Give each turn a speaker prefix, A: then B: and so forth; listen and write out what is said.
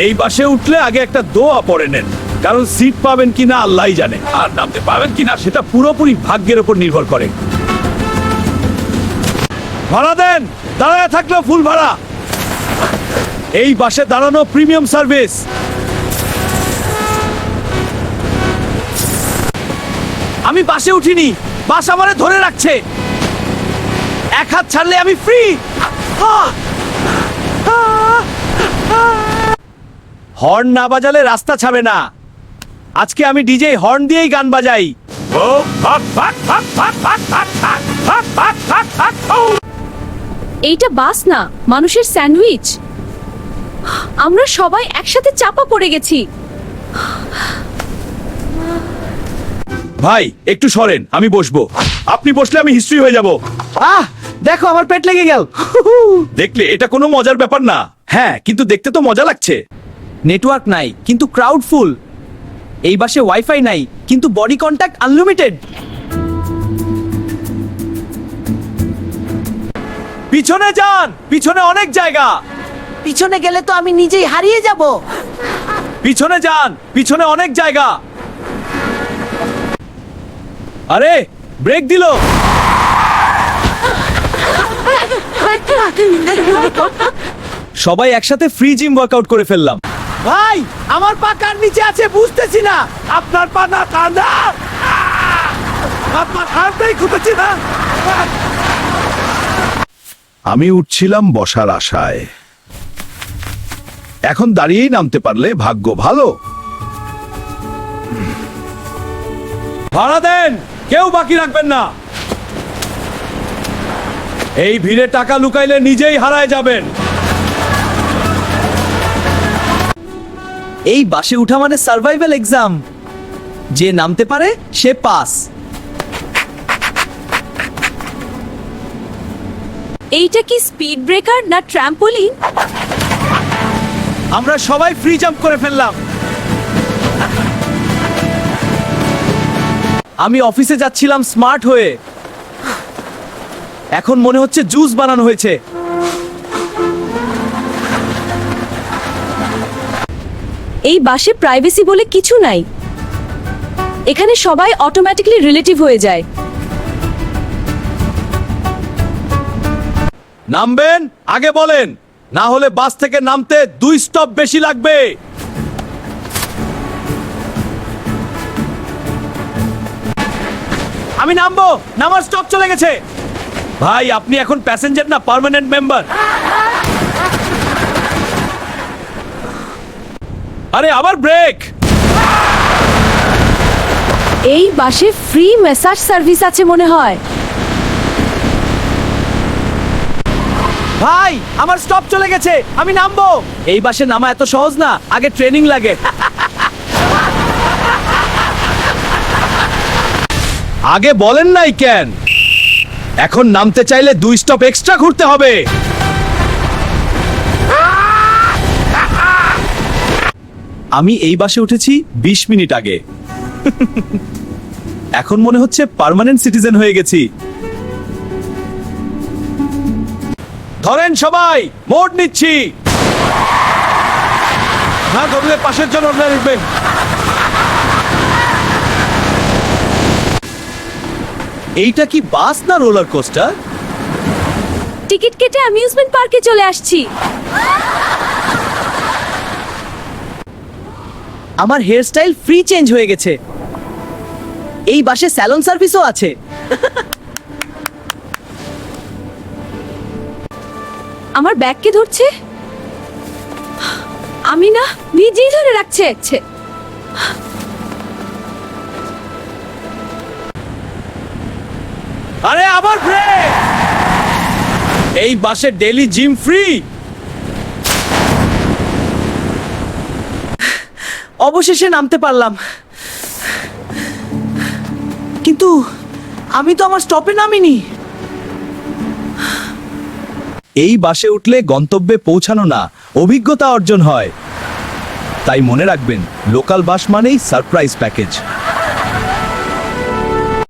A: এই বাসে উঠলে আগে একটা দোয়া পড়ে নেন, কারণ সিট পাবেন কিনা আল্লাহই জানে, আর নামতে পাবেন কিনা সেটা পুরোপুরি ভাগ্যের উপর নির্ভর করে। ভাড়া দেন, দাঁড়ায় থাকলেও ফুল ভাড়া। এই বাসে দাঁড়ানো প্রিমিয়াম সার্ভিস। আমি বাসে উঠিনি, বাস আমারে ধরে রাখছে। এক হাত ছাড়লে আমি ফ্রি। হর্ন না বাজালে রাস্তা ছাড়বে না। আজকে আমি ডিজে হর্ন দিয়েই গান বাজাই।
B: এইটা বাস না, মানুষের স্যান্ডউইচ। আমরা সবাই একসাথে চাপা পড়ে গেছি।
A: ভাই একটু সরেন, আমি বসবো। আপনি বসলে আমি হিস্ট্রি হয়ে যাব। দেখো আমার পেট লেগে গেল। দেখলে এটা কোনো মজার ব্যাপার না। হ্যাঁ, কিন্তু দেখতে তো মজা লাগছে।
C: নেটওয়ার্ক নাই কিন্তু ক্রাউড ফুল। এই বাসে ওয়াইফাই নাই কিন্তু বডি কন্ট্যাক্ট আনলিমিটেড।
A: পিছনে যান, পিছনে অনেক জায়গা।
D: পিছনে গেলে তো আমি নিজেই হারিয়ে যাব।
A: পিছনে যান, পিছনে অনেক জায়গা। আরে ব্রেক দিল।
C: সবাই একসাথে ফ্রি জিম ওয়ার্কআউট করে ফেললাম।
A: ভাই আমার পা কার নিচে আছে বুঝতেছি না। আপনার পা না কাঁদা, আপনার হাতটাই খুঁজেছি না। আমি উঠছিলাম বসার আশায়, এখন দাঁড়িয়েই নামতে পারলে ভাগ্য ভালো। ভাড়া দেন, কেউ বাকি রাখবেন না। এই ভিড়ে টাকা লুকাইলে নিজেই হারায় যাবেন।
C: এই বাসে উঠা মানে সার্ভাইভাল এক্সাম। যে নামতে পারে সে পাস।
B: এইটা কি স্পিড ব্রেকার না ট্র্যাম্পোলিন?
A: আমরা সবাই ফ্রি জাম্প করে ফেললাম।
C: আমি অফিসে যাচ্ছিলাম স্মার্ট হয়ে, এখন মনে হচ্ছে জুস বানানো হয়েছে।
B: এই বাসে প্রাইভেসি বলে কিছু নাই। এখানে সবাই অটোমেটিক্যালি রিলেটিভ হয়ে যায়।
A: নামবেন আগে বলেন, না হলে বাস থেকে নামতে 2 স্টপ বেশি লাগবে। আমি নামবো, নামার স্টপ চলে গেছে। ভাই আপনি এখন প্যাসেঞ্জার না পার্মানেন্ট মেম্বার। আরে আবার ব্রেক।
B: এই বাসে ফ্রি ম্যাসাজ সার্ভিস আছে মনে হয়।
C: ভাই আমার স্টপ চলে গেছে, আমি নামবো। এই বাসে নামা এত সহজ না, আগে ট্রেনিং লাগে।
A: আগে বলেন নাই কেন? এখন নামতে চাইলে 2 স্টপ এক্সট্রা ঘুরতে হবে।
C: আমি এই বাসে উঠেছি 20 মিনিট আগে। এখন মনে হচ্ছে পার্মানেন্ট সিটিজেন হয়ে গেছি।
A: ধরেন সবাই, মোড নিচ্ছি। না ধরলে পাশের জন উঠবে।
C: এইটা কি বাস না রোলার কোস্টার?
B: টিকিট কেটে অ্যামিউজমেন্ট পার্কে চলে আসছি।
C: আমার হেয়ারস্টাইল ফ্রি চেঞ্জ হয়ে গেছে। এই বাসে স্যালন সার্ভিসও আছে।
B: আমার ব্যাগ কে ধরছে? আমি না, নিজেই ধরে রাখছে।
A: আরে আবার ব্রেক। এই বাসে ডেইলি জিম ফ্রি।
C: অবশেষে নামতে পারলাম, কিন্তু আমি তো আমার স্টপে নামিনি।
A: এই বাসে উঠলে গন্তব্যে পৌঁছানো না, অভিজ্ঞতা অর্জন হয়। তাই মনে রাখবেন, লোকাল বাস মানেই সারপ্রাইজ প্যাকেজ।